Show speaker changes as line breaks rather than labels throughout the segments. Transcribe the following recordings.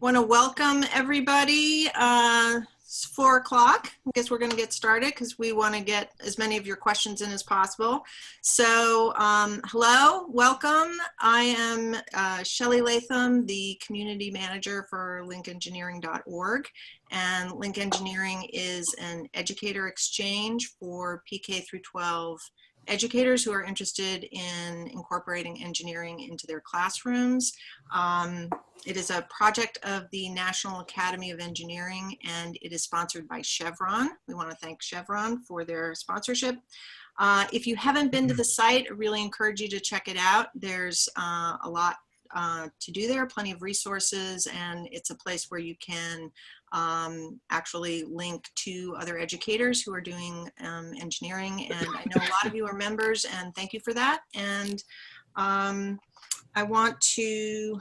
Want to welcome everybody. It's 4 o'clock. I guess we're going to get started because we want to get as many of your questions in as possible. So hello, welcome. I am Shelley Latham, the community manager for linkengineering.org. And Link Engineering is an educator exchange for PK through 12 educators who are interested in incorporating engineering into their classrooms. It is a project of the National Academy of Engineering, and it is sponsored by Chevron. We want to thank Chevron for their sponsorship. If you haven't been to the site, I really encourage you to check it out. There's a lot to do there, plenty of resources, and it's a place where you can actually link to other educators who are doing engineering. And I know a lot of you are members, and thank you for that. And I want to,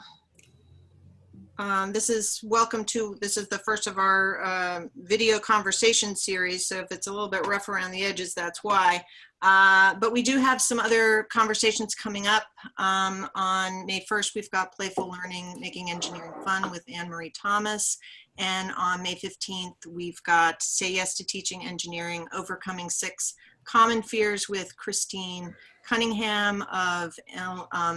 this is the first of our video conversation series. So if it's a little bit rough around the edges, that's why. But we do have some other conversations coming up. On May 1st, we've got Playful Learning, Making Engineering Fun with Anne-Marie Thomas. And on May 15th, we've got Say Yes to Teaching Engineering, Overcoming 6 Common Fears with Christine Cunningham of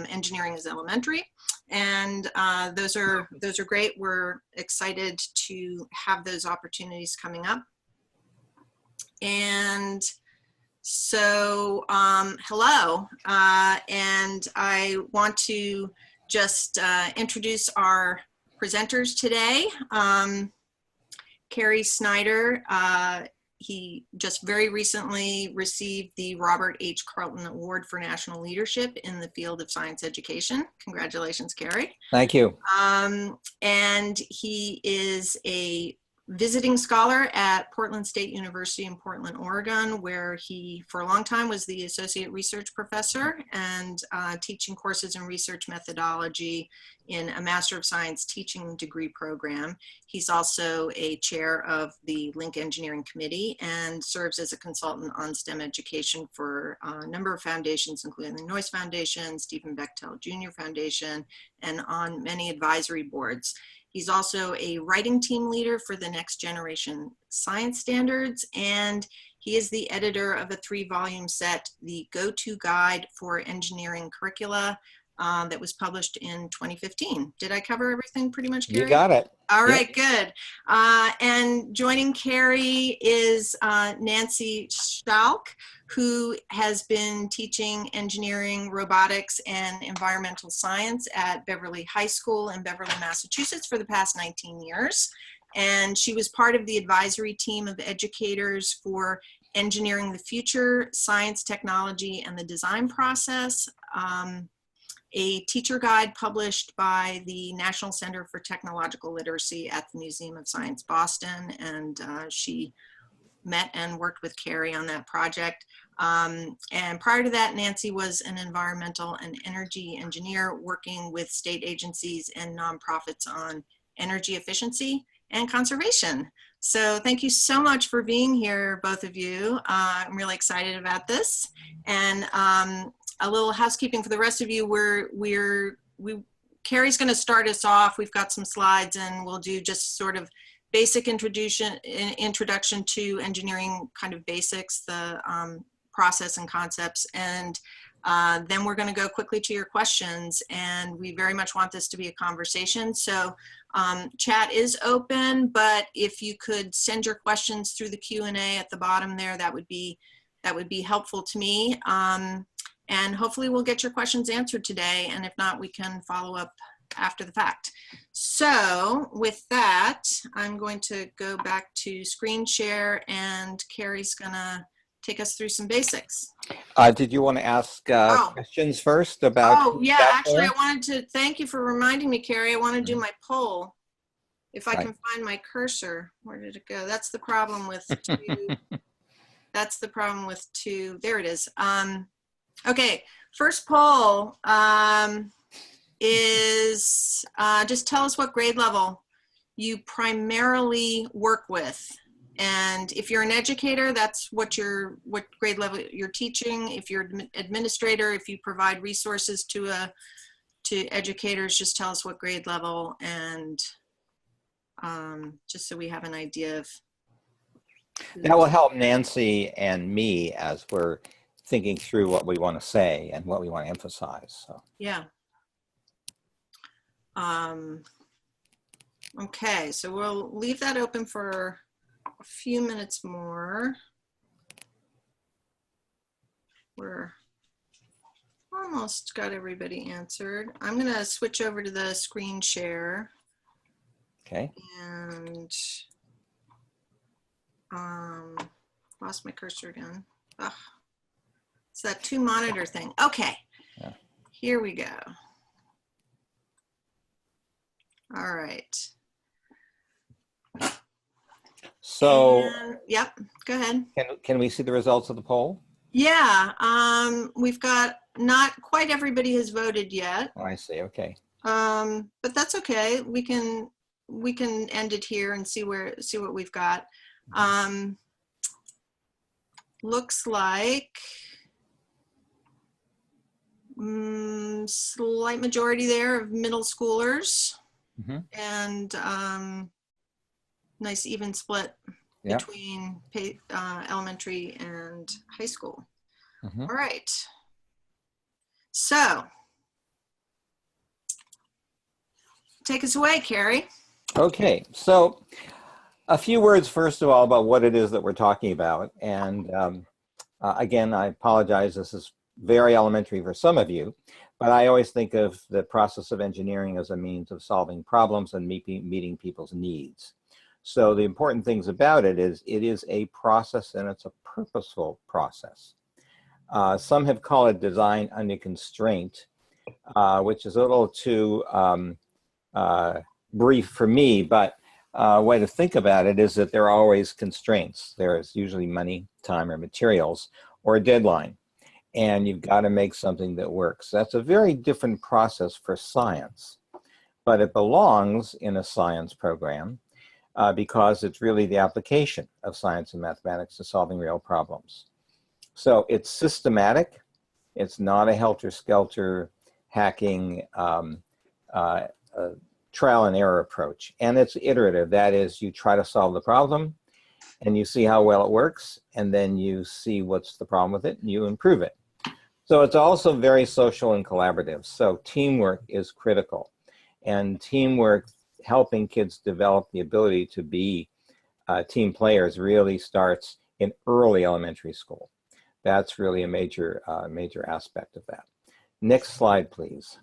Engineering is Elementary. And those are great. We're excited to have those opportunities coming up. And so, hello, and I want to just introduce our presenters today. Cary Sneider, he just very recently received the Robert H. Carlton Award for National Leadership in the field of science education. Congratulations, Cary.
Thank you.
And he is a visiting scholar at Portland State University in Portland, Oregon, where he, for a long time, was the associate research professor and teaching courses in research methodology in a Master of Science teaching degree program. He's also a chair of the Link Engineering Committee and serves as a consultant on STEM education for a number of foundations, including the Noyce Foundation, Stephen Bechtel Jr. Foundation, and on many advisory boards. He's also a writing team leader for the Next Generation Science Standards, and he is the editor of a 3-volume set, The Go-To Guide for Engineering Curricula, that was published in 2015. Did I cover everything pretty much, Cary?
You got it.
All right, good. And joining Cary is Nancy Schalk, who has been teaching engineering, robotics, and environmental science at Beverly High School in Beverly, Massachusetts for the past 19 years. And she was part of the advisory team of educators for Engineering the Future, Science, Technology, and the Design Process, a teacher guide published by the National Center for Technological Literacy at the Museum of Science, Boston, and she met and worked with Cary on that project. And prior to that, Nancy was an environmental and energy engineer working with state agencies and nonprofits on energy efficiency and conservation. So thank you so much for being here, both of you. I'm really excited about this. And a little housekeeping for the rest of you. Cary's going to start us off. We've got some slides, and we'll do just sort of basic introduction to engineering kind of basics, the process and concepts, and then we're going to go quickly to your questions. And we very much want this to be a conversation. So chat is open, but if you could send your questions through the Q&A at the bottom there, that would be helpful to me. And hopefully we'll get your questions answered today. And if not, we can follow up after the fact. So with that, I'm going to go back to screen share, and Cary's gonna take us through some basics.
Did you want to ask questions first about?
Oh yeah, actually I wanted to thank you for reminding me, Cary. I want to do my poll. If I can find my cursor, where did it go? That's the problem with two. That's the problem with two. There it is. Okay, first poll is just tell us what grade level you primarily work with. And if you're an educator, that's what grade level you're teaching. If you're an administrator, if you provide resources to educators, just tell us what grade level and just so we have an idea of.
That will help Nancy and me as we're thinking through what we want to say and what we want to emphasize. So.
Yeah. Okay, so we'll leave that open for a few minutes more. We're almost got everybody answered. I'm going to switch over to the screen share.
Okay.
And lost my cursor again. Ugh. It's that two monitor thing. Okay.
Yeah.
Here we go. All right.
So,
and, yep, go ahead.
Can we see the results of the poll?
Yeah, we've got not quite everybody has voted yet.
Oh, I see. Okay.
But that's okay. We can end it here and see what we've got. Looks like slight majority there of middle schoolers, and nice even split between elementary and high school. All right. So take us away, Cary.
Okay. So a few words, first of all, about what it is that we're talking about. And again, I apologize. This is very elementary for some of you, but I always think of the process of engineering as a means of solving problems and meeting people's needs. So the important things about it is a process, and it's a purposeful process. Some have called it design under constraint, which is a little too brief for me, but a way to think about it is that there are always constraints. There is usually money, time, or materials, or a deadline, and you've got to make something that works. That's a very different process for science, but it belongs in a science program because it's really the application of science and mathematics to solving real problems. So it's systematic. It's not a helter-skelter hacking trial and error approach. And it's iterative. That is, you try to solve the problem and you see how well it works, and then you see what's the problem with it and you improve it. So it's also very social and collaborative. So teamwork is critical. And teamwork, helping kids develop the ability to be team players, really starts in early elementary school. That's really a major aspect of that. Next slide, please.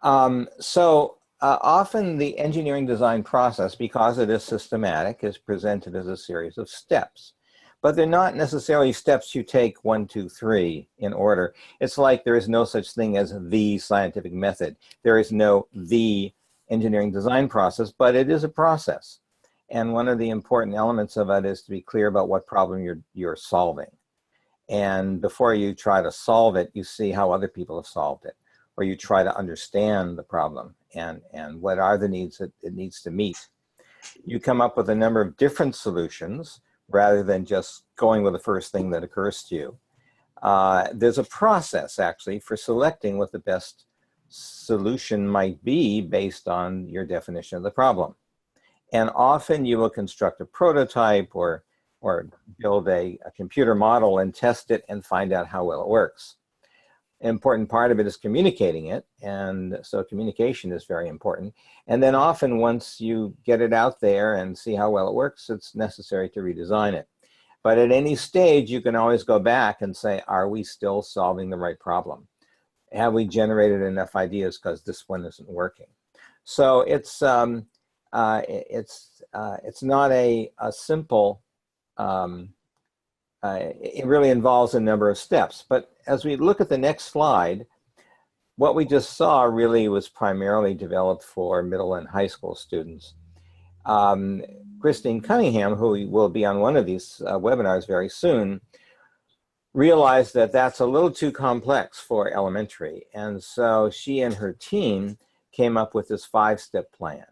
Often the engineering design process, because it is systematic, is presented as a series of steps. But they're not necessarily steps you take 1, 2, 3 in order. It's like there is no such thing as the scientific method. There is no the engineering design process, but it is a process. And one of the important elements of it is to be clear about what problem you're solving. And before you try to solve it, you see how other people have solved it, or you try to understand the problem and what are the needs that it needs to meet. You come up with a number of different solutions rather than just going with the first thing that occurs to you. There's a process actually for selecting what the best solution might be based on your definition of the problem. And often you will construct a prototype or build a computer model and test it and find out how well it works. An important part of it is communicating it, and so communication is very important. And then often once you get it out there and see how well it works, it's necessary to redesign it. But at any stage, you can always go back and say, are we still solving the right problem? Have we generated enough ideas because this one isn't working? So it's not a simple, it really involves a number of steps. But as we look at the next slide, what we just saw really was primarily developed for middle and high school students. Christine Cunningham, who will be on one of these webinars very soon, realized that that's a little too complex for elementary. And so she and her team came up with this 5-step plan.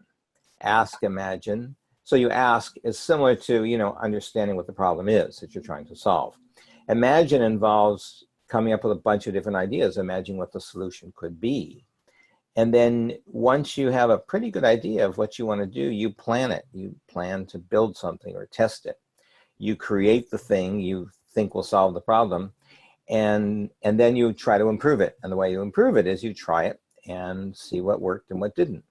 Ask, imagine. So you ask is similar to, understanding what the problem is that you're trying to solve. Imagine involves coming up with a bunch of different ideas, imagining what the solution could be. And then once you have a pretty good idea of what you want to do, you plan it. You plan to build something or test it. You create the thing you think will solve the problem, and then you try to improve it. And the way you improve it is you try it and see what worked and what didn't.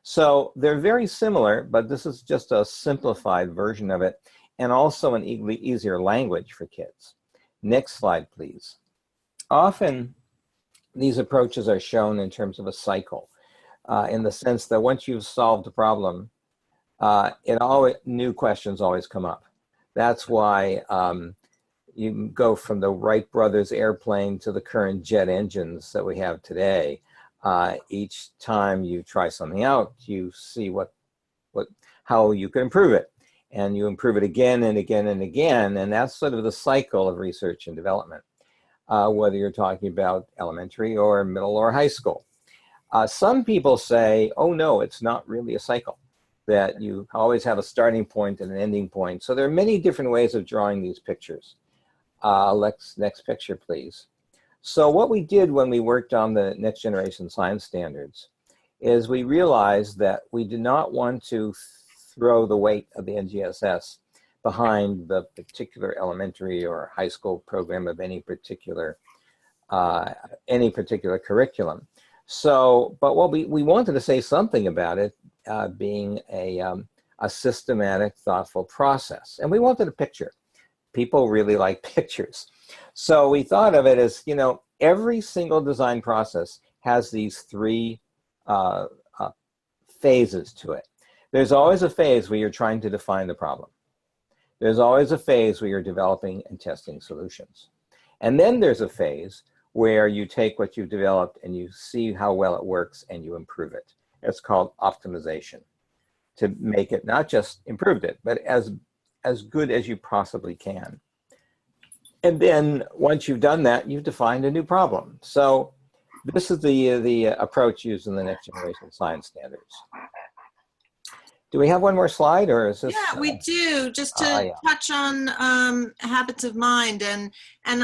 So they're very similar, but this is just a simplified version of it, and also an easier language for kids. Next slide, please. Often, these approaches are shown in terms of a cycle, in the sense that once you've solved a problem, new questions always come up. That's why you go from the Wright brothers airplane to the current jet engines that we have today. Each time you try something out, you see how you can improve it, and you improve it again and again and again, and that's sort of the cycle of research and development. Whether you're talking about elementary or middle or high school. Some people say, oh no, it's not really a cycle, that you always have a starting point and an ending point. So there are many different ways of drawing these pictures. Next picture, please. So what we did when we worked on the next generation science standards is we realized that we did not want to throw the weight of the NGSS behind the particular elementary or high school program of any particular curriculum. So, but what we wanted to say something about it being a systematic, thoughtful process. And we wanted a picture. People really like pictures. So we thought of it as, you know, every single design process has these three phases to it. There's always a phase where you're trying to define the problem. There's always a phase where you're developing and testing solutions. And then there's a phase where you take what you've developed and you see how well it works and you improve it. It's called optimization, to make it not just improved it, but as good as you possibly can. And then once you've done that, you've defined a new problem. So this is the approach used in the next generation science standards. Do we have one more slide, or is this?
Yeah, we do. Just to touch on habits of mind, and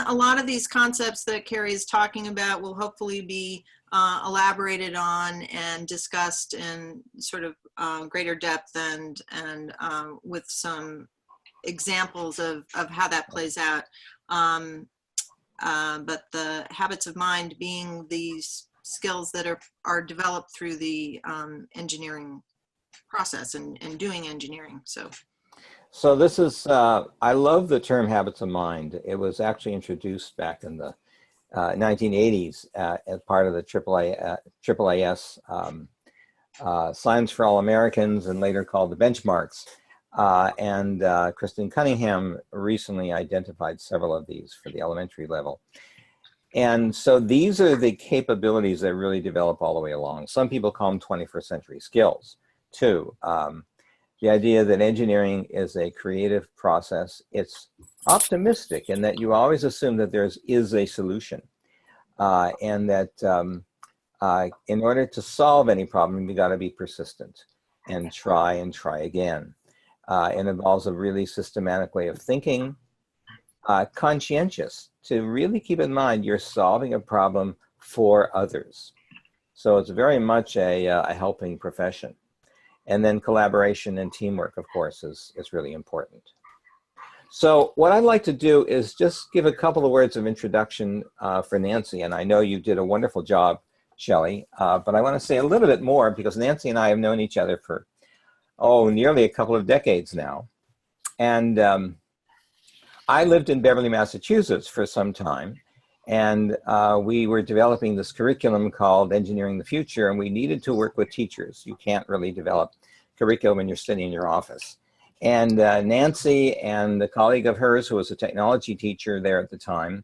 a lot of these concepts that Cary is talking about will hopefully be elaborated on and discussed in sort of greater depth and with some examples of how that plays out. But the habits of mind being these skills that are developed through the engineering process and doing engineering. So this is, I love the term habits of mind. It was actually introduced back in the 1980s as part of the AAAS Science for All Americans, and later called the benchmarks. And Kristen Cunningham recently identified several of these for the elementary level. And so these are the capabilities that really develop all the way along. Some people call them 21st century skills too. The idea that engineering is a creative process, it's optimistic in that you always assume that there is a solution, and that in order to solve any problem, you got to be persistent and try again. It involves a really systematic way of thinking, conscientious, to really keep in mind you're solving a problem for others. So it's very much a helping profession. And then collaboration and teamwork, of course, is really important. So what I'd like to do is just give a couple of words of introduction for Nancy. And I know you did a wonderful job, Shelley, but I want to say a little bit more because Nancy and I have known each other for, nearly a couple of decades now. And I lived in Beverly, Massachusetts for some time. And we were developing this curriculum called Engineering the Future, and we needed to work with teachers. You can't really develop curriculum when you're sitting in your office. And Nancy and a colleague of hers, who was a technology teacher there at the time,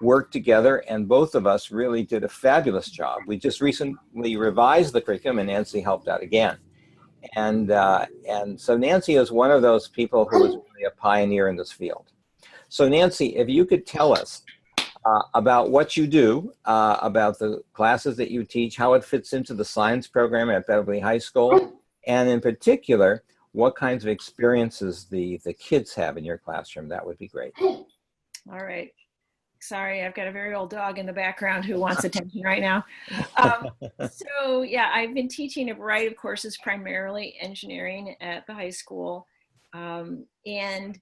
worked together, and both of us really did a fabulous job. We just recently revised the curriculum, and Nancy helped out again. And so Nancy is one of those people who was really a pioneer in this field. So Nancy, if you could tell us about what you do, about the classes that you teach, how it fits into the science program at Beverly High School, and in particular, what kinds of experiences the kids have in your classroom. That would be great.
All right. Sorry, I've got a very old dog in the background who wants attention right now. Um, so yeah, I've been teaching a variety of courses, primarily engineering at the high school, and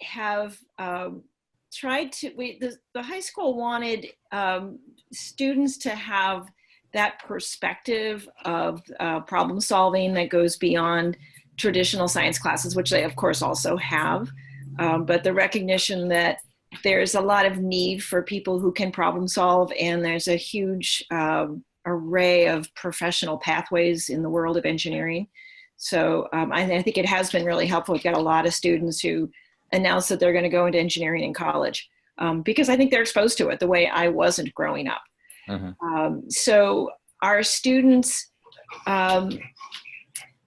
have tried to, the high school wanted students to have that perspective of problem solving that goes beyond traditional science classes, which they of course also have, but the recognition that there's a lot of need for people who can problem solve, and there's a huge array of professional pathways in the world of engineering. So I think it has been really helpful. We've got a lot of students who announce that they're going to go into engineering in college because I think they're exposed to it the way I wasn't growing up. So our students,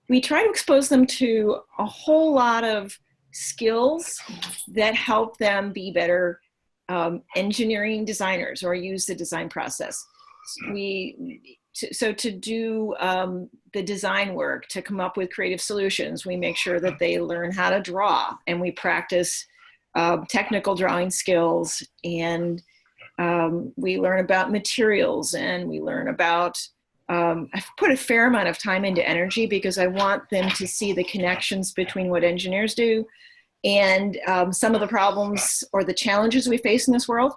we try to expose them to a whole lot of skills that help them be better engineering designers or use the design process. So to do the design work, to come up with creative solutions, we make sure that they learn how to draw, and we practice technical drawing skills, and we learn about materials, and we learn about, I've put a fair amount of time into energy because I want them to see the connections between what engineers do and some of the problems or the challenges we face in this world.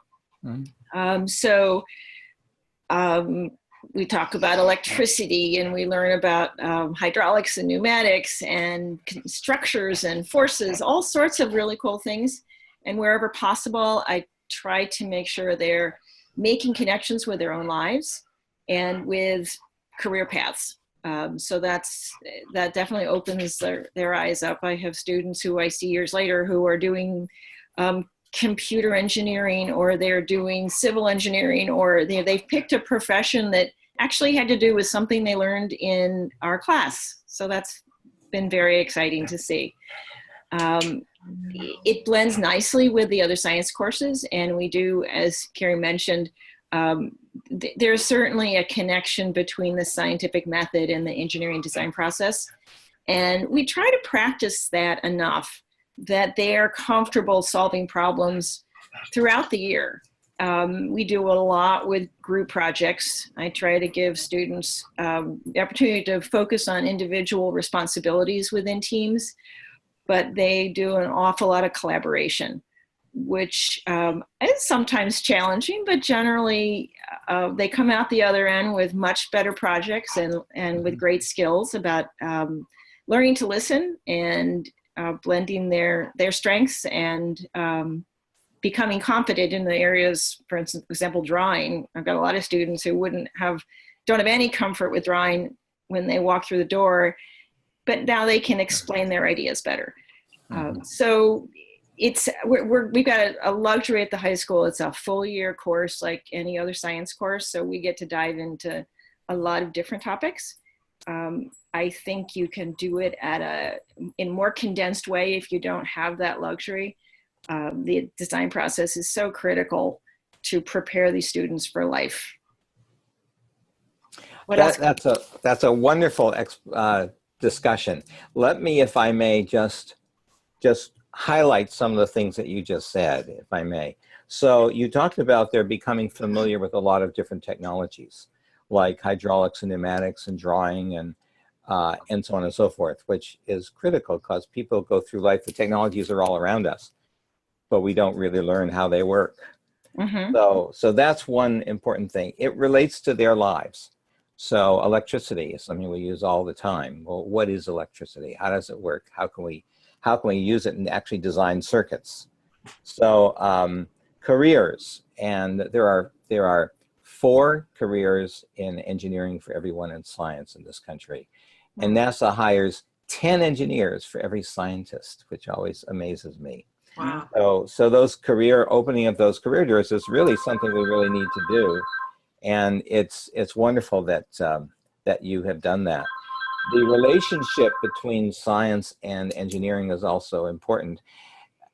We talk about electricity, and we learn about hydraulics and pneumatics and structures and forces, all sorts of really cool things. And wherever possible, I try to make sure they're making connections with their own lives and with career paths. So that definitely opens their eyes up. I have students who I see years later who are doing computer engineering, or they're doing civil engineering, or they've picked a profession that actually had to do with something they learned in our class. So that's been very exciting to see. It blends nicely with the other science courses, and we do, as Cary mentioned, there's certainly a connection between the scientific method and the engineering design process. And we try to practice that enough that they are comfortable solving problems throughout the year. We do a lot with group projects. I try to give students the opportunity to focus on individual responsibilities within teams, but they do an awful lot of collaboration, which is sometimes challenging, but generally they come out the other end with much better projects and with great skills about learning to listen and blending their strengths and becoming confident in the areas, for example, drawing. I've got a lot of students who don't have any comfort with drawing when they walk through the door, but now they can explain their ideas better. So we've got a luxury at the high school. It's a full year course like any other science course. So we get to dive into a lot of different topics. I think you can do it in more condensed way if you don't have that luxury. The design process is so critical to prepare these students for life.
That's a wonderful discussion. Let me, if I may, just highlight some of the things that you just said, if I may. So you talked about they're becoming familiar with a lot of different technologies, like hydraulics and pneumatics and drawing and so on and so forth, which is critical because people go through life, the technologies are all around us, but we don't really learn how they work. So that's one important thing. It relates to their lives. So electricity is something we use all the time. Well, what is electricity? How does it work? How can we use it and actually design circuits? So careers, and there are 4 careers in engineering for everyone in science in this country. And NASA hires 10 engineers for every scientist, which always amazes me.
Wow.
So those opening of those career doors is really something we really need to do. And it's wonderful that you have done that. The relationship between science and engineering is also important.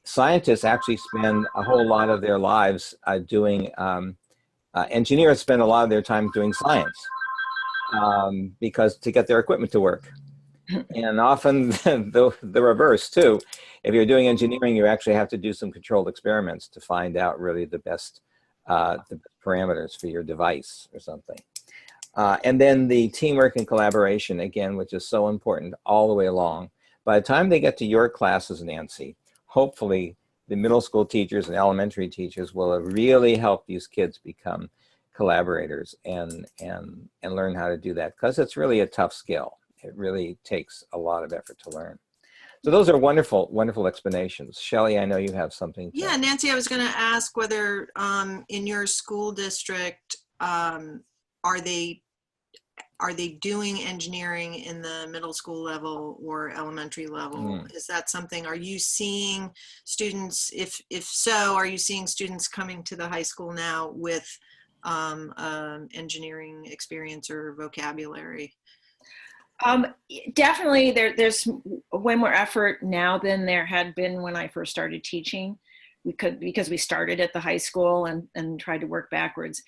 Scientists actually spend a whole lot of their lives doing, engineers spend a lot of their time doing science because to get their equipment to work. And often the reverse too. If you're doing engineering, you actually have to do some controlled experiments to find out really the best parameters for your device or something. And then the teamwork and collaboration, again, which is so important all the way along. By the time they get to your classes, Nancy, hopefully the middle school teachers and elementary teachers will have really helped these kids become collaborators and learn how to do that, because it's really a tough skill. It really takes a lot of effort to learn. So those are wonderful, wonderful explanations. Shelley, I know you have something to...
Yeah, Nancy, I was going to ask whether in your school district, are they doing engineering in the middle school level or elementary level? Is that something, are you seeing students, if so, are you seeing students coming to the high school now with engineering experience or vocabulary?
Definitely there's way more effort now than there had been when I first started teaching. Because we started at the high school and tried to work backwards.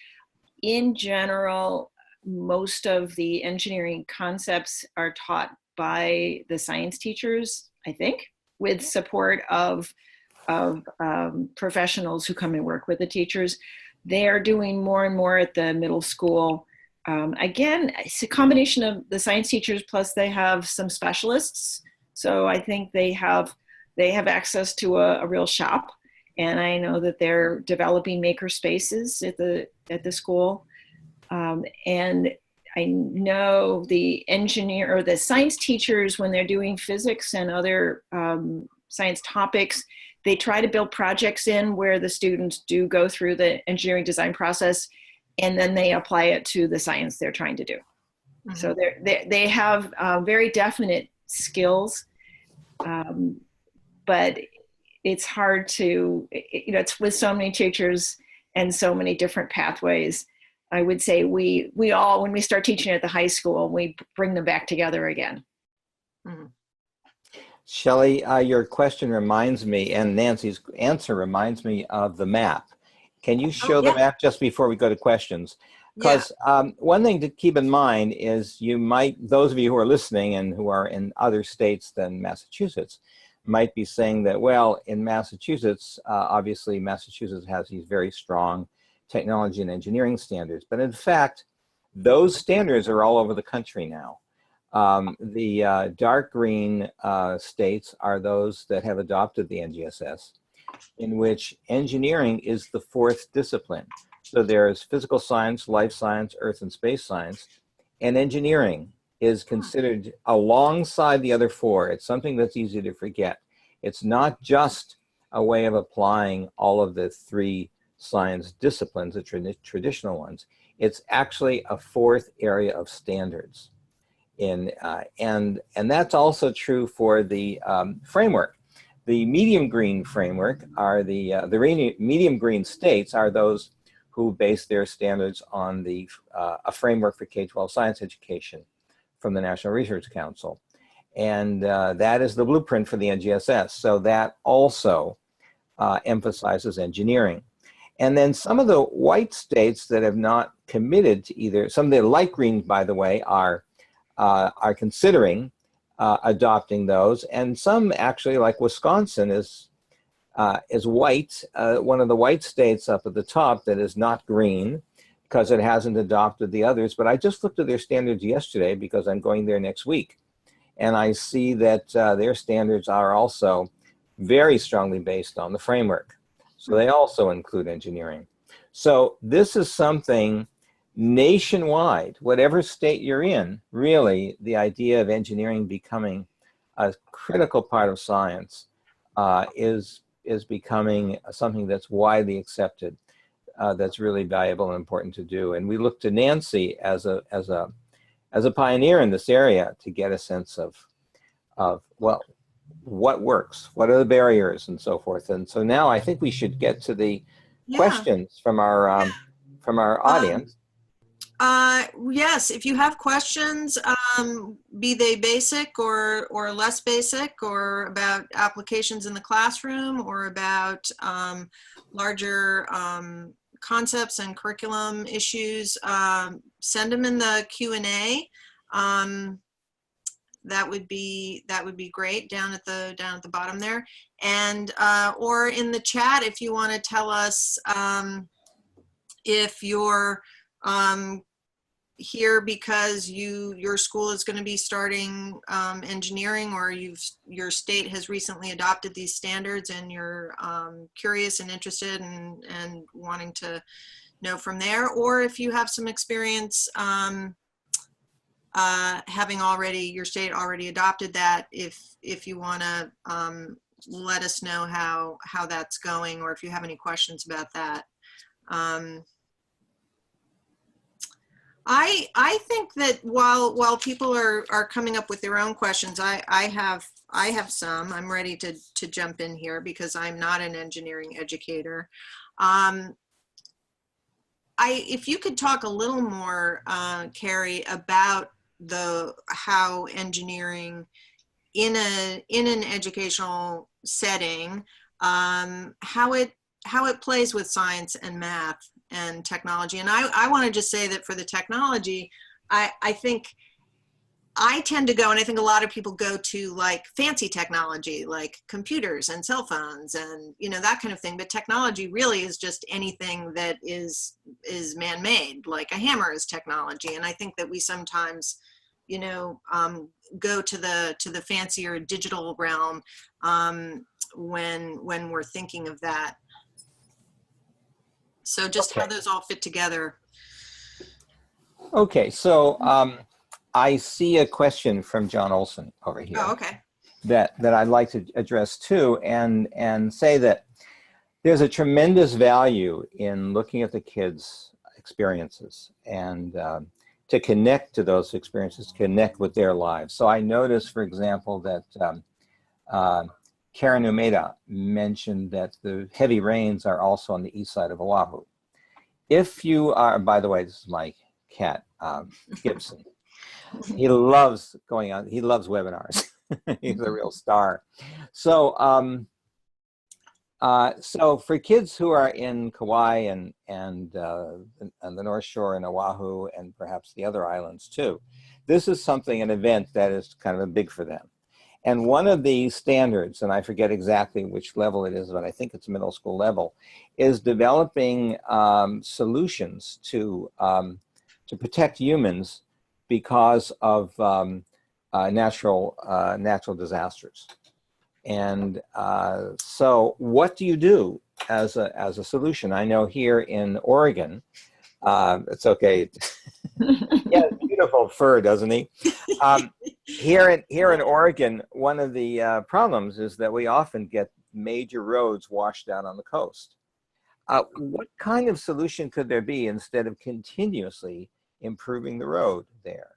In general, most of the engineering concepts are taught by the science teachers, I think, with support of professionals who come and work with the teachers. They are doing more and more at the middle school. Again, it's a combination of the science teachers, plus they have some specialists. So I think they have access to a real shop. And I know that they're developing maker spaces at the school. And I know the engineer or the science teachers, when they're doing physics and other science topics, they try to build projects in where the students do go through the engineering design process, and then they apply it to the science they're trying to do. Mm-hmm. So they have very definite skills, but it's hard to, it's with so many teachers and so many different pathways. I would say we all, when we start teaching at the high school, we bring them back together again.
Mm-hmm.
Shelley, your question reminds me, and Nancy's answer reminds me of the map. Can you show the map just before we go to questions? Because one thing to keep in mind is those of you who are listening and who are in other states than Massachusetts might be saying that, well, in Massachusetts, obviously Massachusetts has these very strong technology and engineering standards. But in fact, those standards are all over the country now. The dark green states are those that have adopted the NGSS, in which engineering is the fourth discipline. So there's physical science, life science, earth and space science, and engineering is considered alongside the other four. It's something that's easy to forget. It's not just a way of applying all of the three science disciplines, the traditional ones. It's actually a fourth area of standards. And that's also true for the framework. The medium green framework are the medium green states are those who base their standards on a framework for K-12 science education from the National Research Council. And that is the blueprint for the NGSS. So that also emphasizes engineering. And then some of the white states that have not committed to either, some of the light green, by the way, are considering adopting those. And some actually, like Wisconsin, is white, one of the white states up at the top that is not green because it hasn't adopted the others. But I just looked at their standards yesterday because I'm going there next week. And I see that their standards are also very strongly based on the framework. So they also include engineering. So this is something nationwide, whatever state you're in, really, the idea of engineering becoming a critical part of science is becoming something that's widely accepted, that's really valuable and important to do. And we look to Nancy as a pioneer in this area to get a sense of well, what works, what are the barriers, and so forth. And so now I think we should get to the questions from our audience.
Yes, if you have questions, be they basic or less basic, or about applications in the classroom, or about larger concepts and curriculum issues, send them in the Q&A. that would be great down at the bottom there. And or in the chat, if you want to tell us if you're here because your school is going to be starting engineering, or your state has recently adopted these standards and you're curious and interested and wanting to know from there, or if you have some experience having your state already adopted that, if you want to let us know how that's going, or if you have any questions about that. I think that while people are coming up with their own questions, I have some. I'm ready to jump in here because I'm not an engineering educator. If you could talk a little more, Cary, about how engineering in an educational setting, how it plays with science and math and technology. And I want to just say that for the technology, I think I tend to go, and I think a lot of people go to like fancy technology, like computers and cell phones and, that kind of thing. But technology really is just anything that is man-made, like a hammer is technology. And I think that we sometimes, go to the fancier digital realm when we're thinking of that. So just how those all fit together.
Okay, so I see a question from John Olson over here.
Oh, okay.
That I'd like to address too, and say that there's a tremendous value in looking at the kids' experiences and to connect to those experiences, connect with their lives. So I noticed, for example, that Karen Umeda mentioned that the heavy rains are also on the east side of Oahu. If you are, by the way, this is my cat, Gibson. He loves going on, he loves webinars. He's a real star. So, so for kids who are in Kauai and the North Shore and Oahu and perhaps the other islands too, this is an event that is kind of big for them. And one of the standards, and I forget exactly which level it is, but I think it's middle school level, is developing solutions to protect humans because of natural disasters. And so what do you do as a solution? I know here in Oregon, it's okay. Yeah, beautiful fur, doesn't he? Here in Oregon, one of the problems is that we often get major roads washed out on the coast. What kind of solution could there be instead of continuously improving the road there?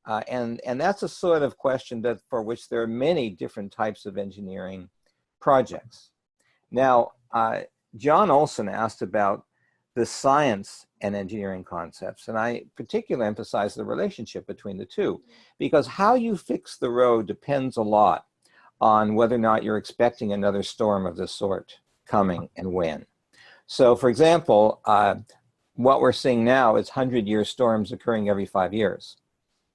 And that's a sort of question for which there are many different types of engineering projects. Now, John Olson asked about the science and engineering concepts, and I particularly emphasize the relationship between the two, because how you fix the road depends a lot on whether or not you're expecting another storm of this sort coming and when. So, for example, what we're seeing now is 100-year storms occurring every 5 years.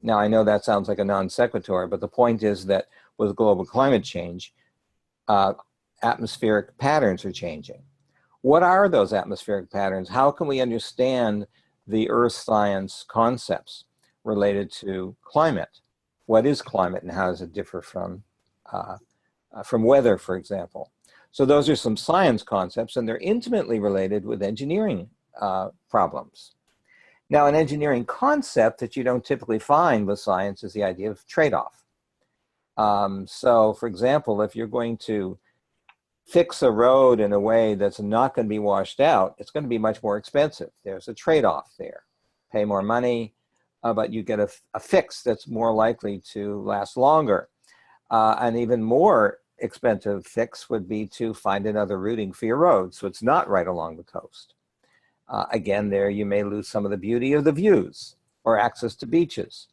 Now, I know that sounds like a non sequitur, but the point is that with global climate change, atmospheric patterns are changing. What are those atmospheric patterns? How can we understand the earth science concepts related to climate? What is climate and how does it differ from weather, for example? So those are some science concepts, and they're intimately related with engineering problems. Now, an engineering concept that you don't typically find with science is the idea of trade-off. So, for example, if you're going to fix a road in a way that's not going to be washed out, it's going to be much more expensive. There's a trade-off there. Pay more money, but you get a fix that's more likely to last longer. An even more expensive fix would be to find another routing for your road, so it's not right along the coast. Again, there you may lose some of the beauty of the views or access to beaches.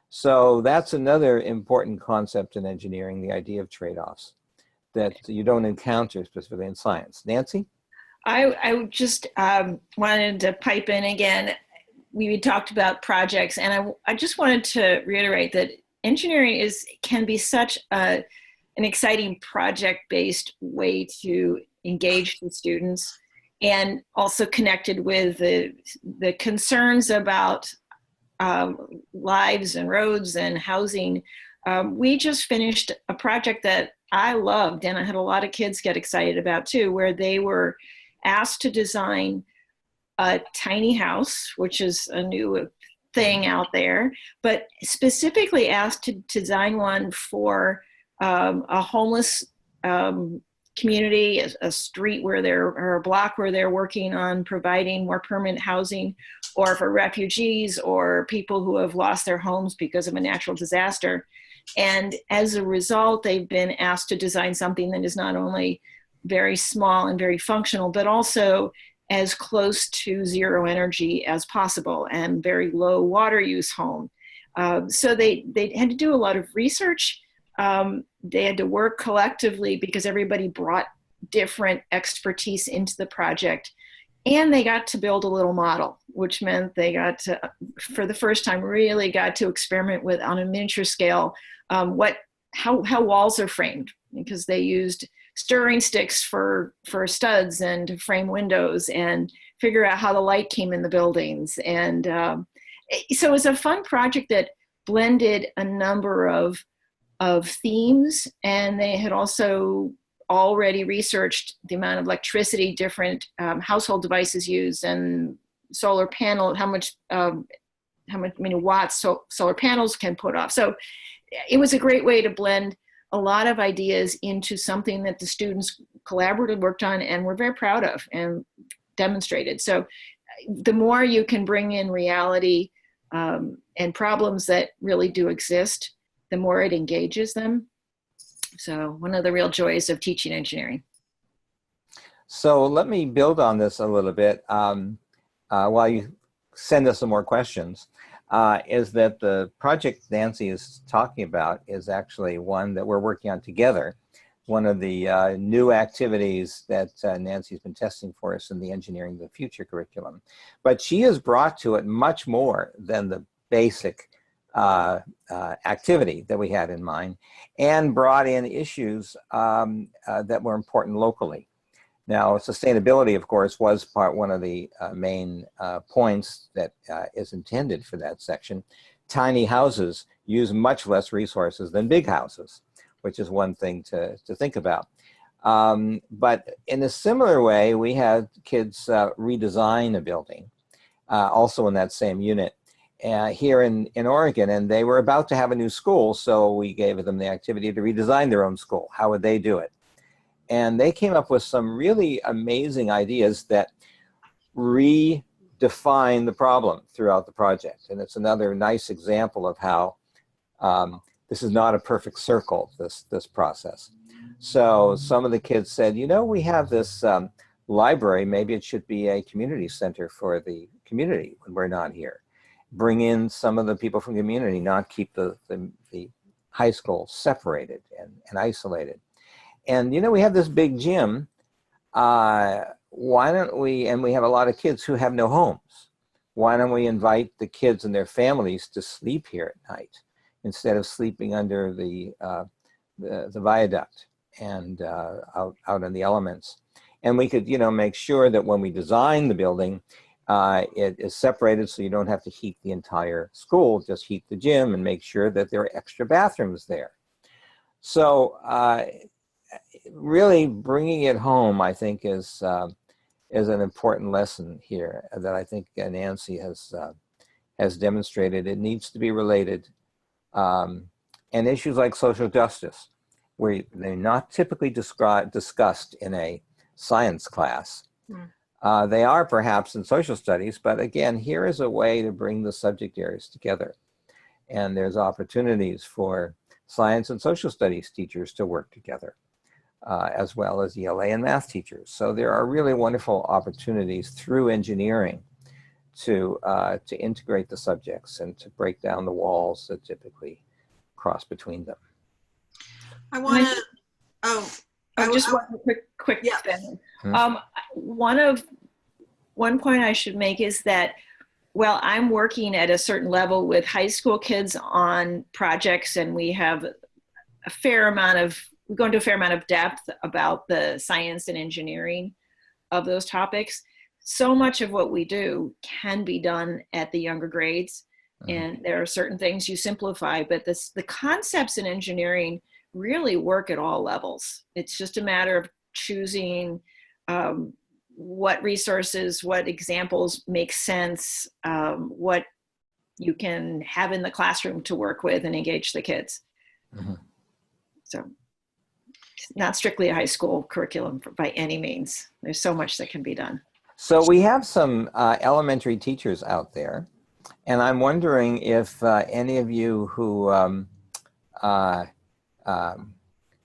So that's another important concept in engineering, the idea of trade-offs that you don't encounter specifically in science. Nancy?
I just wanted to pipe in again. We talked about projects, and I just wanted to reiterate that engineering can be such an exciting project-based way to engage the students, and also connected with the concerns about lives and roads and housing. We just finished a project that I loved, and I had a lot of kids get excited about too, where they were asked to design a tiny house, which is a new thing out there, but specifically asked to design one for a homeless community, a street where or a block where they're working on providing more permanent housing, or for refugees or people who have lost their homes because of a natural disaster. And as a result, they've been asked to design something that is not only very small and very functional, but also as close to zero energy as possible and very low water use home. So they had to do a lot of research. They had to work collectively because everybody brought different expertise into the project. And they got to build a little model, which meant they got to, for the first time, really got to experiment with, on a miniature scale, how walls are framed, because they used stirring sticks for studs and to frame windows, and figure out how the light came in the buildings. And so it was a fun project that blended a number of themes, and they had also already researched the amount of electricity different household devices use, and solar panel, how many watts solar panels can put off. So it was a great way to blend a lot of ideas into something that the students collaboratively worked on and were very proud of and demonstrated. So the more you can bring in reality and problems that really do exist, the more it engages them. So one of the real joys of teaching engineering.
So let me build on this a little bit while you send us some more questions. Is that the project Nancy is talking about is actually one that we're working on together. One of the new activities that Nancy's been testing for us in the Engineering of the Future curriculum. But she has brought to it much more than the basic activity that we had in mind, and brought in issues that were important locally. Now, sustainability, of course, was one of the main points that is intended for that section. Tiny houses use much less resources than big houses, which is one thing to think about. But in a similar way, we had kids redesign a building, also in that same unit, here in Oregon, and they were about to have a new school, so we gave them the activity to redesign their own school. How would they do it? And they came up with some really amazing ideas that redefine the problem throughout the project. And it's another nice example of how this is not a perfect circle, this process. So some of the kids said, you know, we have this library, maybe it should be a community center for the community when we're not here. Bring in some of the people from the community, not keep the high school separated and isolated. And, you know, we have this big gym. Why don't we, and we have a lot of kids who have no homes. Why don't we invite the kids and their families to sleep here at night instead of sleeping under the viaduct and out in the elements? And we could, you know, make sure that when we design the building, it is separated so you don't have to heat the entire school, just heat the gym and make sure that there are extra bathrooms there. So really bringing it home, I think, is an important lesson here that I think Nancy has demonstrated. It needs to be related. And issues like social justice, where they're not typically discussed in a science class. They are perhaps in social studies, but again, here is a way to bring the subject areas together. And there's opportunities for science and social studies teachers to work together, as well as ELA and math teachers. So there are really wonderful opportunities through engineering to integrate the subjects and to break down the walls that typically cross between them.
I want to,
just one quick thing. One point I should make is that well, I'm working at a certain level with high school kids on projects, and we have we go into a fair amount of depth about the science and engineering of those topics. So much of what we do can be done at the younger grades. And there are certain things you simplify, but the concepts in engineering really work at all levels. It's just a matter of choosing what resources, what examples make sense, what you can have in the classroom to work with and engage the kids. So it's not strictly a high school curriculum by any means. There's so much that can be done.
So we have some elementary teachers out there, and I'm wondering if any of you who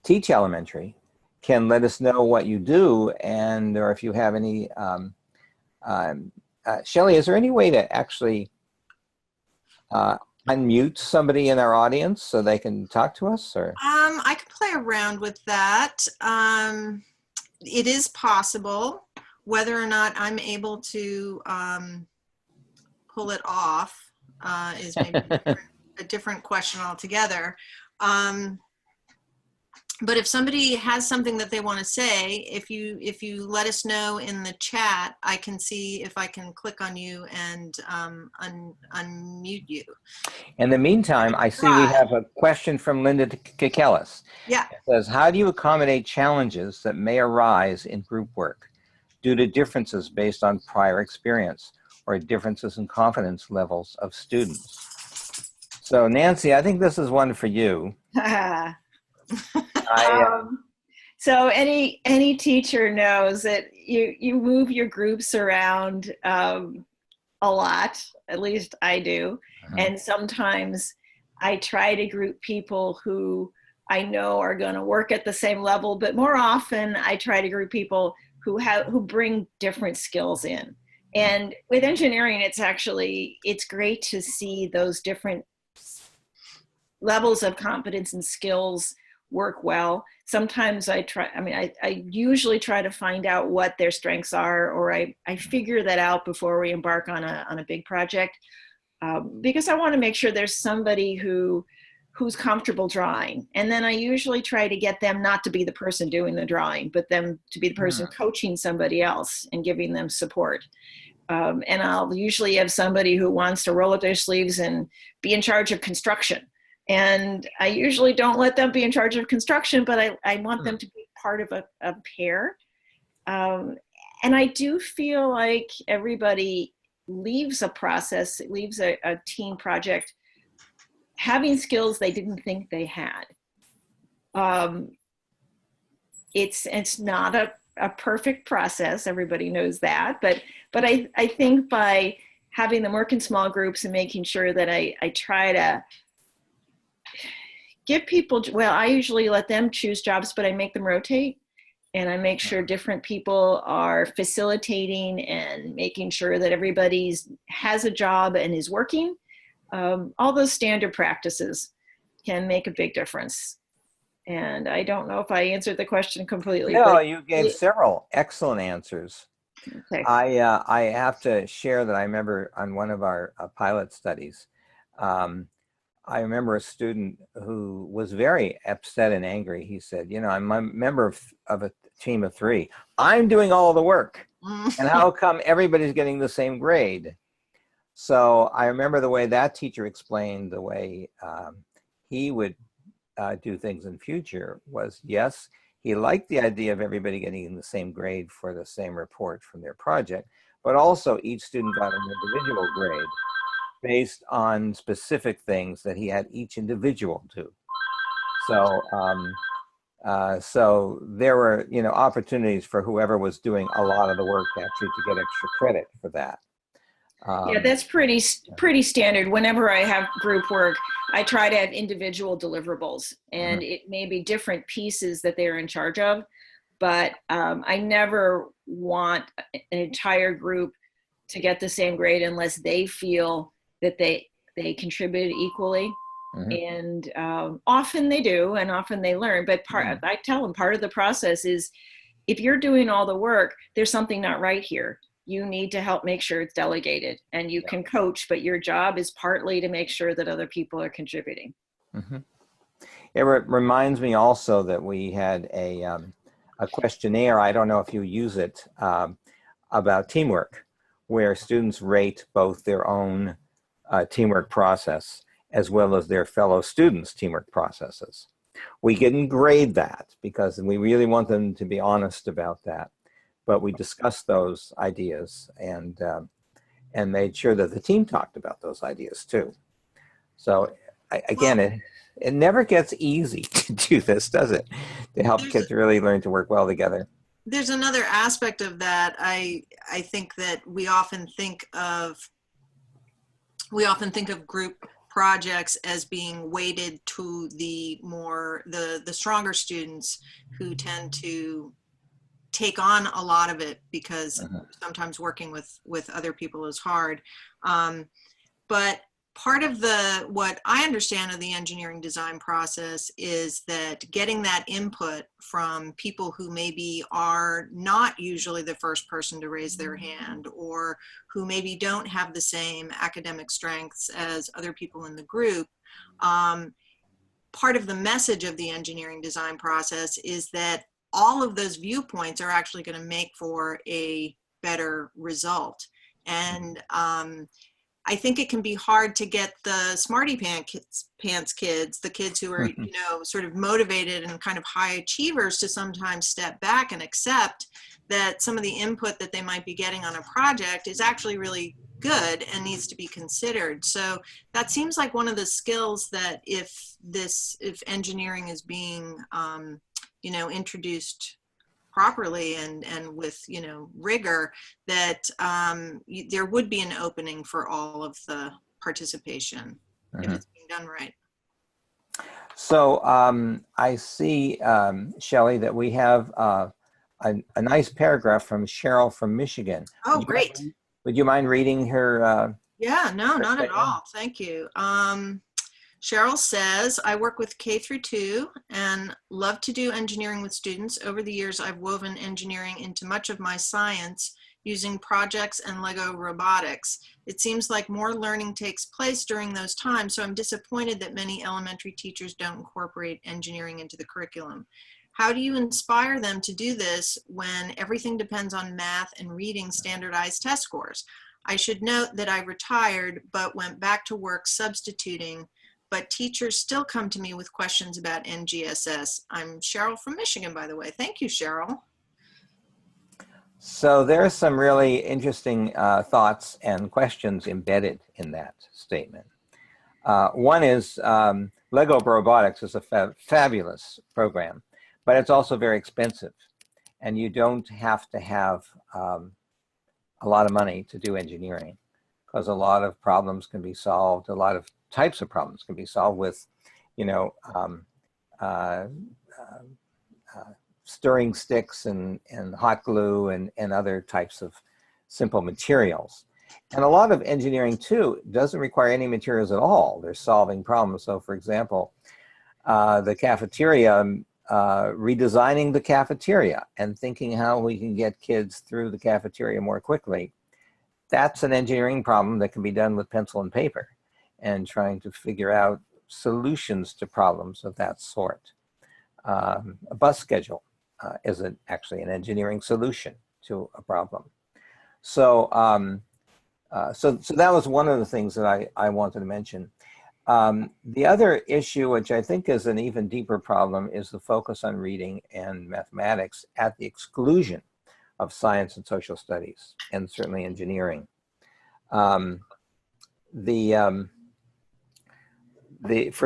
teach elementary can let us know what you do, and or if you have any. Shelley, is there any way to actually unmute somebody in our audience so they can talk to us? Or
I can play around with that. It is possible. Whether or not I'm able to pull it off is maybe a different question altogether. But if somebody has something that they want to say, if you let us know in the chat, I can see if I can click on you and unmute you.
in the meantime, I see we have a question from Linda Kekelis.
Yeah.
It says, how do you accommodate challenges that may arise in group work due to differences based on prior experience or differences in confidence levels of students? So Nancy, I think this is one for you.
So any teacher knows that you move your groups around a lot, at least I do. And sometimes I try to group people who I know are going to work at the same level, but more often I try to group people who bring different skills in. And with engineering, it's great to see those different levels of competence and skills work well. Sometimes I usually try to find out what their strengths are, or I figure that out before we embark on a big project, because I want to make sure there's somebody who's comfortable drawing. And then I usually try to get them not to be the person doing the drawing, but them to be the person coaching somebody else and giving them support. And I'll usually have somebody who wants to roll up their sleeves and be in charge of construction. And I usually don't let them be in charge of construction, but I want them to be part of a pair. And I do feel like everybody leaves a team project having skills they didn't think they had. It's not a perfect process. Everybody knows that, but I think by having them work in small groups and making sure that I try to give people, I usually let them choose jobs, but I make them rotate, and I make sure different people are facilitating and making sure that everybody has a job and is working. All those standard practices can make a big difference. And I don't know if I answered the question completely.
No, you gave several excellent answers.
Okay.
I have to share that I remember on one of our pilot studies, I remember a student who was very upset and angry. He said, I'm a member of a team of 3. I'm doing all the work. And how come everybody's getting the same grade? So I remember the way that teacher explained the way he would do things in future was, yes, he liked the idea of everybody getting the same grade for the same report from their project, but also each student got an individual grade based on specific things that he had each individual do. So, so there were, opportunities for whoever was doing a lot of the work actually to get extra credit for that.
Yeah, that's pretty standard. Whenever I have group work, I try to have individual deliverables, and it may be different pieces that they're in charge of, but I never want an entire group to get the same grade unless they feel that they contributed equally. And often they do, and often they learn, but I tell them part of the process is, if you're doing all the work, there's something not right here. you need to help make sure it's delegated, and you can coach, but your job is partly to make sure that other people are contributing.
Mm-hmm. It reminds me also that we had a questionnaire, I don't know if you use it, about teamwork, where students rate both their own teamwork process as well as their fellow students' teamwork processes. We didn't grade that because we really want them to be honest about that, but we discussed those ideas and made sure that the team talked about those ideas too. So again, it never gets easy to do this, does it? To help kids really learn to work well together.
There's another aspect of that. I think that we often think of group projects as being weighted to the stronger students who tend to take on a lot of it because sometimes working with other people is hard. But part of what I understand of the engineering design process is that getting that input from people who maybe are not usually the first person to raise their hand, or who maybe don't have the same academic strengths as other people in the group. Part of the message of the engineering design process is that all of those viewpoints are actually going to make for a better result. And I think it can be hard to get the smarty pants kids, the kids who are, sort of motivated and kind of high achievers, to sometimes step back and accept that some of the input that they might be getting on a project is actually really good and needs to be considered. So that seems like one of the skills that if engineering is being, introduced properly and with rigor, that there would be an opening for all of the participation if it's being done right.
So I see, Shelley, that we have a nice paragraph from Cheryl from Michigan.
Oh, great.
Would you mind reading her?
Yeah, no, not at all. Thank you. Cheryl says, I work with K through 2 and love to do engineering with students. Over the years, I've woven engineering into much of my science using projects and Lego robotics. It seems like more learning takes place during those times, so I'm disappointed that many elementary teachers don't incorporate engineering into the curriculum. How do you inspire them to do this when everything depends on math and reading standardized test scores? I should note that I retired but went back to work substituting, but teachers still come to me with questions about NGSS. I'm Cheryl from Michigan, by the way. Thank you, Cheryl.
So there are some really interesting thoughts and questions embedded in that statement. One is Lego Robotics is a fabulous program, but it's also very expensive. And you don't have to have a lot of money to do engineering, because a lot of problems can be solved, a lot of types of problems can be solved with, stirring sticks and hot glue and other types of simple materials. And a lot of engineering too doesn't require any materials at all. They're solving problems. So for example, the cafeteria, redesigning the cafeteria and thinking how we can get kids through the cafeteria more quickly. That's an engineering problem that can be done with pencil and paper, and trying to figure out solutions to problems of that sort. A bus schedule is actually an engineering solution to a problem. So, so that was one of the things that I wanted to mention. The other issue, which I think is an even deeper problem, is the focus on reading and mathematics at the exclusion of science and social studies, and certainly engineering. For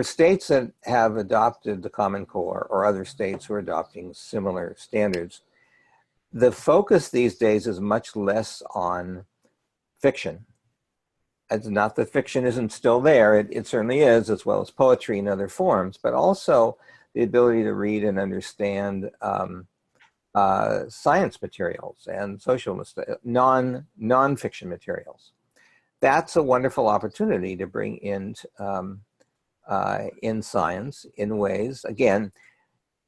states that have adopted the Common Core, or other states who are adopting similar standards, the focus these days is much less on fiction. It's not that fiction isn't still there, it certainly is, as well as poetry and other forms, but also the ability to read and understand science materials and social non-fiction materials. That's a wonderful opportunity to bring in science in ways. Again,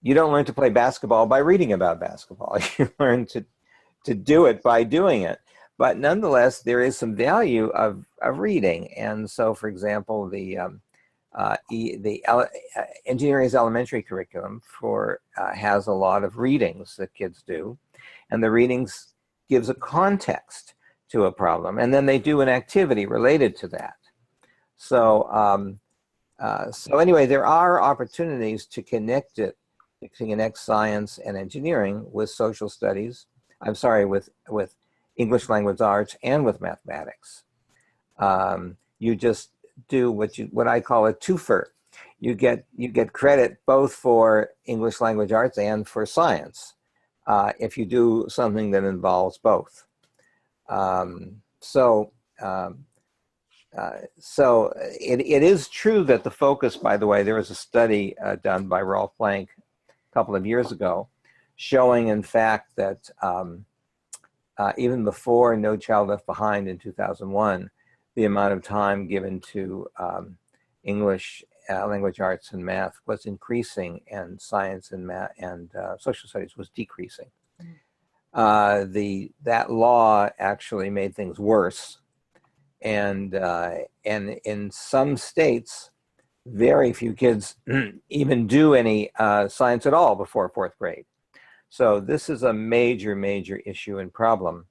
you don't learn to play basketball by reading about basketball. You learn to do it by doing it. But nonetheless, there is some value of reading. And so, for example, the engineering's elementary curriculum has a lot of readings that kids do, and the readings gives a context to a problem, and then they do an activity related to that. So, so anyway, there are opportunities to connect science and engineering with social studies. I'm sorry, with English language arts and with mathematics. You just do what I call a twofer. You get credit both for English language arts and for science if you do something that involves both. So it is true that the focus, by the way, there was a study done by Rolf Planck a couple of years ago showing, in fact, that even before No Child Left Behind in 2001, the amount of time given to English language arts and math was increasing, and science and math and social studies was decreasing. That law actually made things worse, and in some states, very few kids even do any science at all before 4th grade. So this is a major, major issue and problem.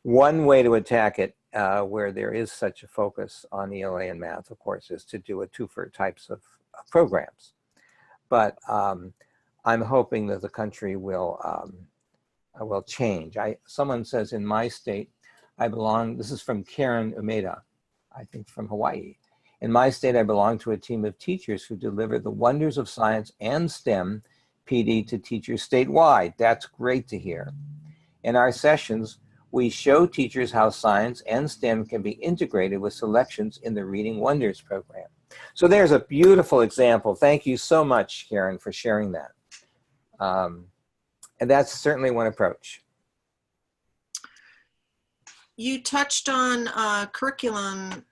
One way to attack it, where there is such a focus on ELA and math, of course, is to do a twofer types of programs. But I'm hoping that the country will change. Someone says in my state, I belong, this is from Karen Umeda, I think from Hawaii. In my state, I belong to a team of teachers who deliver the wonders of science and STEM PD to teachers statewide. That's great to hear. In our sessions, we show teachers how science and STEM can be integrated with selections in the Reading Wonders program. So there's a beautiful example. Thank you so much, Karen, for sharing that. And that's certainly one approach.
You touched on curriculum,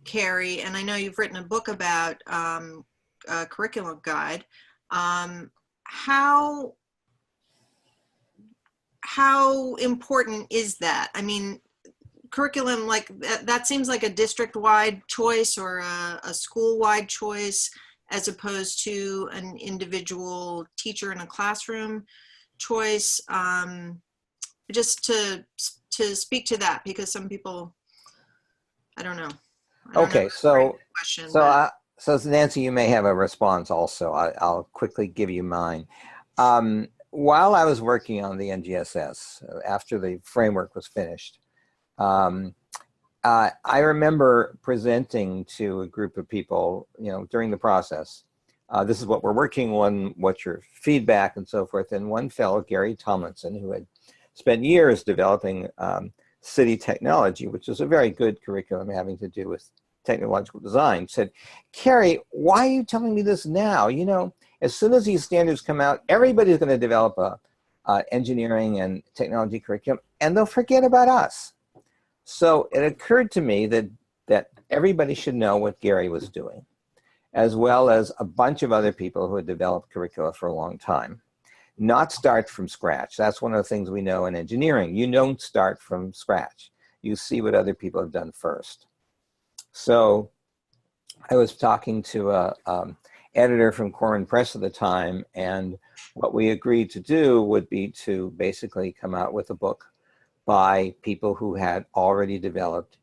Cary, and I know you've written a book about a curriculum guide. How important is that? I mean, curriculum, like that seems like a district-wide choice or a school-wide choice, as opposed to an individual teacher in a classroom choice. Just to speak to that, because some people, I don't know.
Okay, so Nancy, you may have a response also. I'll quickly give you mine. While I was working on the NGSS, after the framework was finished, I remember presenting to a group of people, during the process. This is what we're working on, what's your feedback, and so forth. And one fellow, Gary Tomlinson, who had spent years developing city technology, which is a very good curriculum having to do with technological design, said, Cary, why are you telling me this now? As soon as these standards come out, everybody's going to develop a engineering and technology curriculum, and they'll forget about us. So it occurred to me that everybody should know what Gary was doing, as well as a bunch of other people who had developed curricula for a long time. Not start from scratch. That's one of the things we know in engineering. You don't start from scratch. You see what other people have done first. So I was talking to a editor from Cary Press at the time, and what we agreed to do would be to basically come out with a book by people who had already developed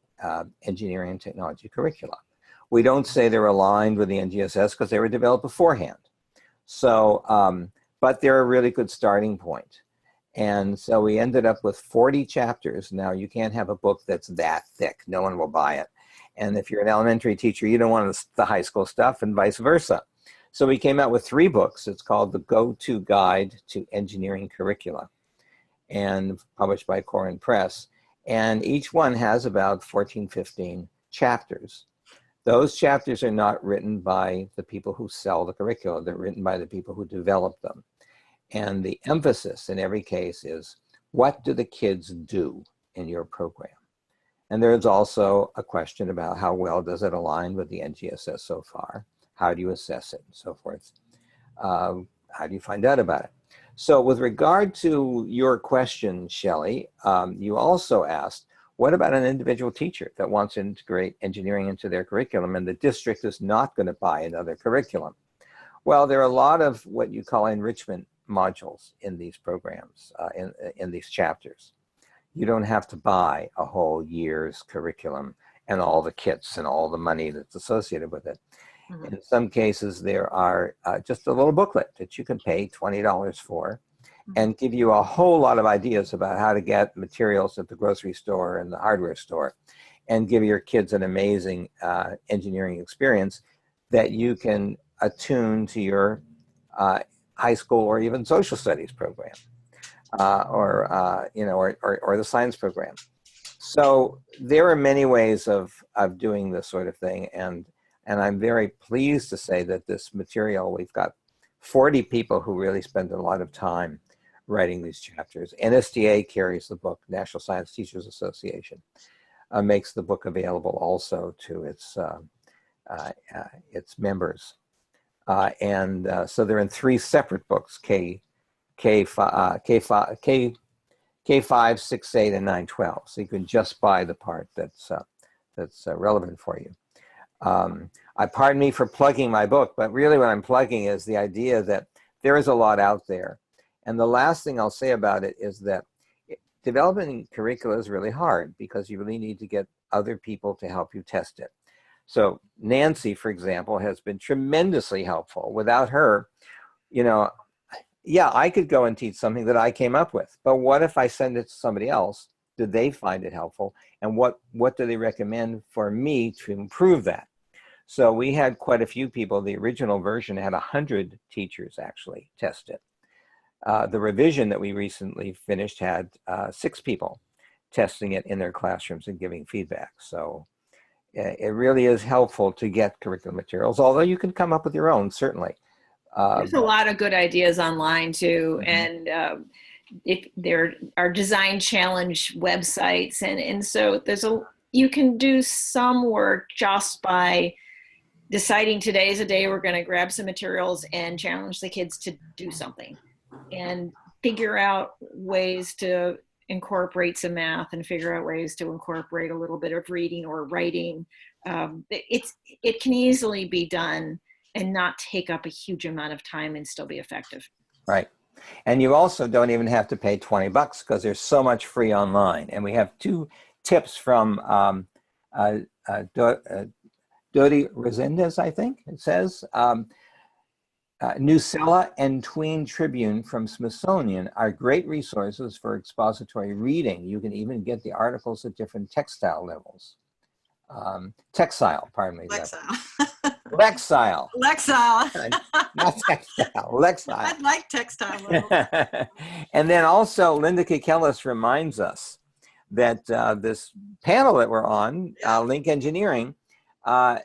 engineering and technology curricula. We don't say they're aligned with the NGSS because they were developed beforehand. So, but they're a really good starting point. And so we ended up with 40 chapters. Now, you can't have a book that's that thick. No one will buy it. And if you're an elementary teacher, you don't want the high school stuff, and vice versa. So we came out with 3 books. It's called The Go-To Guide to Engineering Curricula, and published by Cary Press. And each one has about 14, 15 chapters. Those chapters are not written by the people who sell the curricula. They're written by the people who develop them. And the emphasis in every case is, what do the kids do in your program? And there's also a question about how well does it align with the NGSS so far? How do you assess it, and so forth? How do you find out about it? So with regard to your question, Shelley, you also asked, what about an individual teacher that wants to integrate engineering into their curriculum and the district is not going to buy another curriculum? Well, there are a lot of what you call enrichment modules in these programs, in these chapters. You don't have to buy a whole year's curriculum and all the kits and all the money that's associated with it. Mm-hmm. In some cases, there are just a little booklet that you can pay $20 for and give you a whole lot of ideas about how to get materials at the grocery store and the hardware store and give your kids an amazing engineering experience that you can attune to your high school or even social studies program or the science program. So there are many ways of doing this sort of thing, and I'm very pleased to say that this material, we've got 40 people who really spend a lot of time writing these chapters. NSTA carries the book, National Science Teachers Association, makes the book available also to its members. So they're in 3 separate books, K5, 6, 8, and 9, 12. So you can just buy the part that's relevant for you. Pardon me for plugging my book, but really what I'm plugging is the idea that there is a lot out there. And the last thing I'll say about it is that developing curricula is really hard because you really need to get other people to help you test it. So Nancy, for example, has been tremendously helpful. Without her, yeah, I could go and teach something that I came up with, but what if I send it to somebody else? Do they find it helpful? And what do they recommend for me to improve that? So we had quite a few people. The original version had 100 teachers actually test it. The revision that we recently finished had 6 people testing it in their classrooms and giving feedback. So it really is helpful to get curriculum materials, although you can come up with your own, certainly.
There's a lot of good ideas online too. Mm-hmm. And if there are design challenge websites. And so you can do some work just by deciding today is a day we're going to grab some materials and challenge the kids to do something and figure out ways to incorporate some math and figure out ways to incorporate a little bit of reading or writing. It can easily be done and not take up a huge amount of time and still be effective.
Right. And you also don't even have to pay $20 because there's so much free online. And we have 2 tips from Dodi Resendez, I think it says. Newsella and Tween Tribune from Smithsonian are great resources for expository reading. You can even get the articles at different textile levels. Textile, pardon me. Lexile. Not textile, Lexile.
I'd like textile levels.
And then also Linda Kikelis reminds us that this panel that we're on, Link Engineering,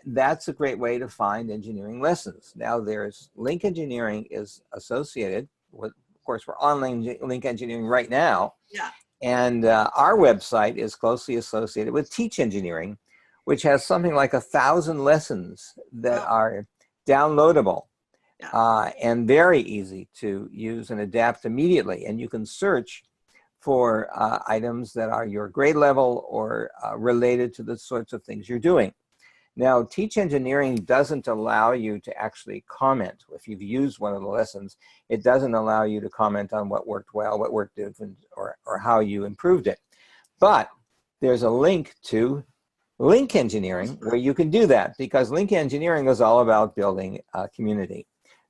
that's a great way to find engineering lessons. Now there's Link Engineering is associated with, of course, we're on Link Engineering right now.
Yeah. And
our website is closely associated with Teach Engineering, which has something like 1,000 lessons that are downloadable and very easy to use and adapt immediately. And you can search for items that are your grade level or related to the sorts of things you're doing. Now, Teach Engineering doesn't allow you to actually comment. If you've used one of the lessons, it doesn't allow you to comment on what worked well, what worked different, or how you improved it. But there's a link to Link Engineering where you can do that, because Link Engineering is all about building a community,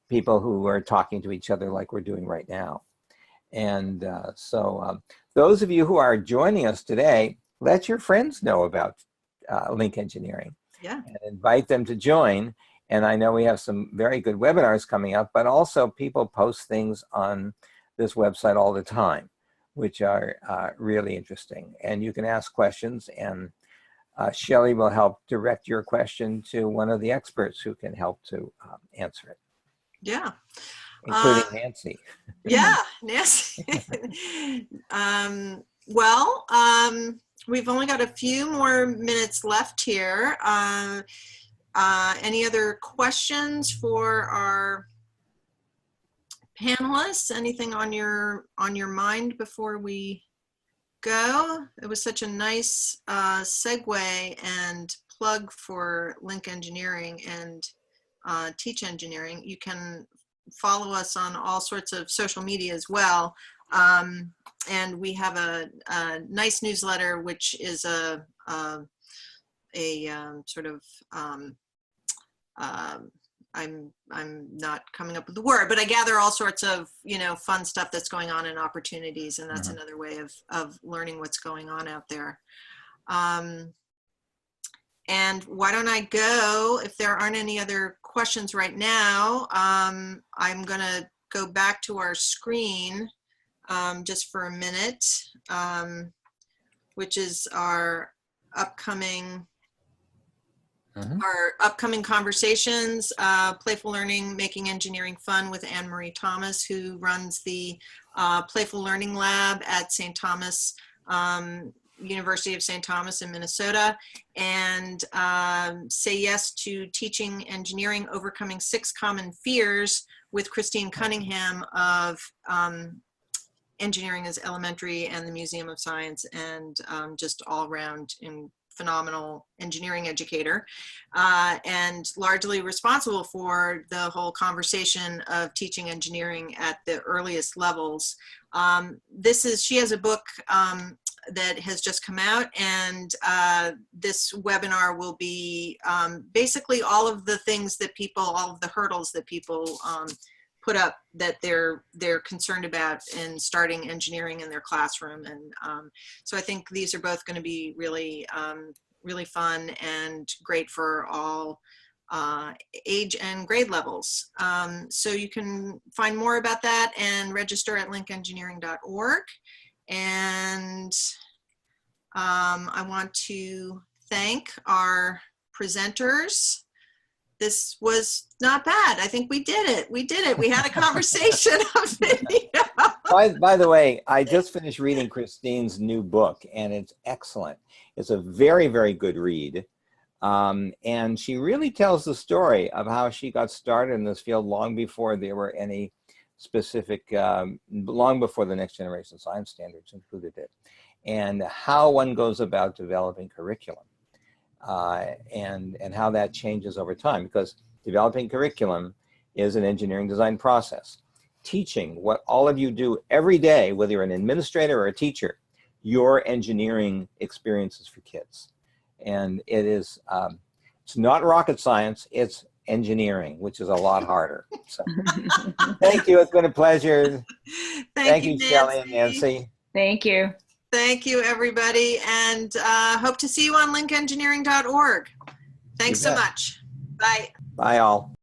people who are talking to each other like we're doing right now. And so those of you who are joining us today, let your friends know about Link Engineering.
Yeah.
And invite them to join. And I know we have some very good webinars coming up, but also people post things on this website all the time, which are really interesting. And you can ask questions, and Shelley will help direct your question to one of the experts who can help to answer it.
Yeah.
Including Nancy.
Yeah, Nancy. We've only got a few more minutes left here. Any other questions for our Panelists, anything on your mind before we go? It was such a nice segue and plug for Link Engineering and Teach Engineering. You can follow us on all sorts of social media as well. And we have a nice newsletter, which is a sort of, I'm not coming up with the word, but I gather all sorts of, fun stuff that's going on and opportunities. And that's another way of learning what's going on out there. And why don't I go, if there aren't any other questions right now, I'm going to go back to our screen just for a minute, which is our upcoming conversations, Playful Learning, Making Engineering Fun with Anne-Marie Thomas, who runs the Playful Learning Lab at St. Thomas, University of St. Thomas in Minnesota, and Say Yes to Teaching Engineering, Overcoming 6 Common Fears with Christine Cunningham of Engineering as Elementary and the Museum of Science, and just all around in phenomenal engineering educator, and largely responsible for the whole conversation of teaching engineering at the earliest levels. She has a book that has just come out, and this webinar will be basically all of the things that all of the hurdles that people put up that they're concerned about in starting engineering in their classroom. And so I think these are both going to be really, really fun and great for all age and grade levels. So you can find more about that and register at linkengineering.org. And I want to thank our presenters. This was not bad. I think we did it. We did it. We had a conversation on video.
By the way, I just finished reading Christine's new book, and it's excellent. It's a very, very good read. And she really tells the story of how she got started in this field long before there were any specific, long before the next generation science standards included it, and how one goes about developing curriculum. And how that changes over time, because developing curriculum is an engineering design process. Teaching, what all of you do every day, whether you're an administrator or a teacher, your engineering experiences for kids. And it is, it's not rocket science, it's engineering, which is a lot harder. So, thank you, it's been a pleasure. Thank you, Shelley and Nancy.
Thank you.
Thank you, everybody, and hope to see you on linkengineering.org. Thanks so much. Bye.
Bye, all.